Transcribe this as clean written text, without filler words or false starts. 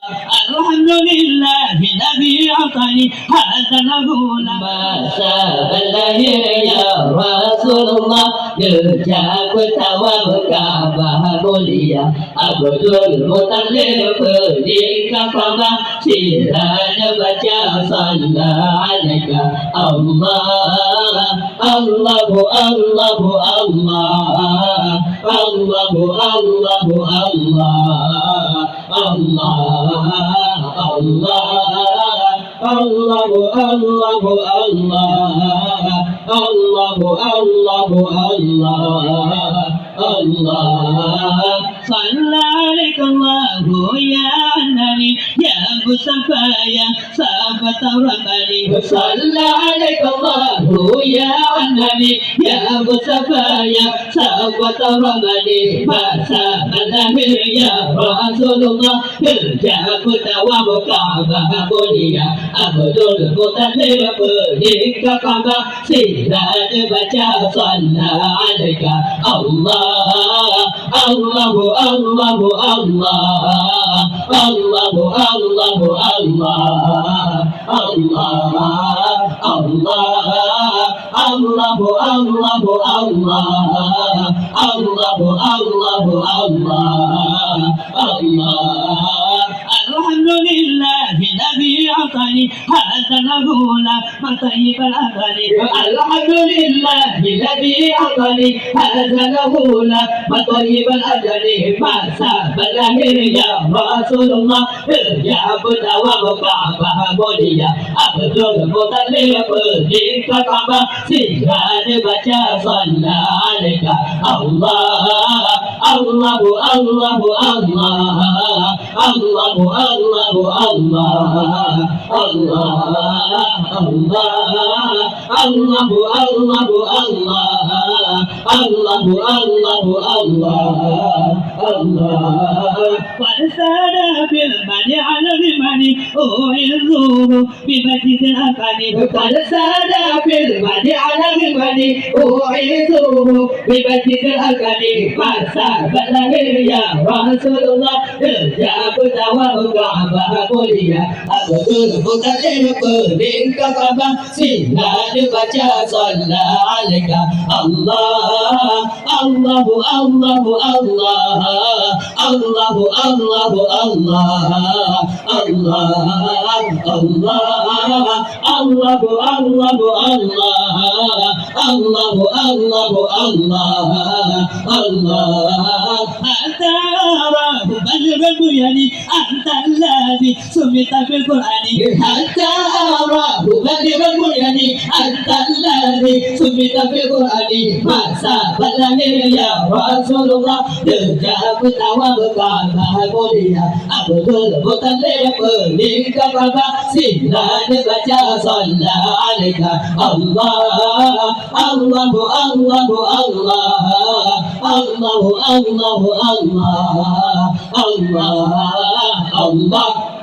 الحمد لله الذي أعطاني هذا الغنى ما ساب الليل يا رسول الله نرجعك وتوابك بهبوليا عبد المطلب فديك كما سيران بجا صلى عليك الله الله الله الله الله الله الله الله الله الله الله صلى عليك الله يا نبي يا مصطفى يا صفة رماني صلى عليك الله يا نبي يا مصطفى يا صفوة رماني ما ساب الأمير يا رسول الله ارجعك دوامك بهبوليا عبد المطلب فديك كما سيران بجا صلى عليك الله الله الله الله الله الله الحمد لله الذي أعطاني هذا الغنى وطيب الأغاني الحمد لله الذي أعطاني هذا الغنى وطيب الأجل ما ساب الأمير يا رسول الله ارجعك دوامك بهبوليا عبد المطلب فديك كما سيران بجا صلى عليك الله الله الله الله ورسال بالمني على المني أعزه بمجد الأغاني قد ساد في المدي على المدي أعيذه بمجد الأغاني ما ساب الأمير يا رسول الله ارجعك دوامك بهبوليا عبد المطلب فديك كما سيران بجا صلى عليك الله الله الله الله الله الله أنت أراه بلغ البيان أنت الذي سميت في القرآن حتى أراه بلغ البيان أنت الذي سميت في القرآن ما ساب الأمير يا رسول الله ارجعك دوامك بهبوليا عبد المطلب فديك كما سيران بجا صلى عليك الله الله الله الله الله الله الله الله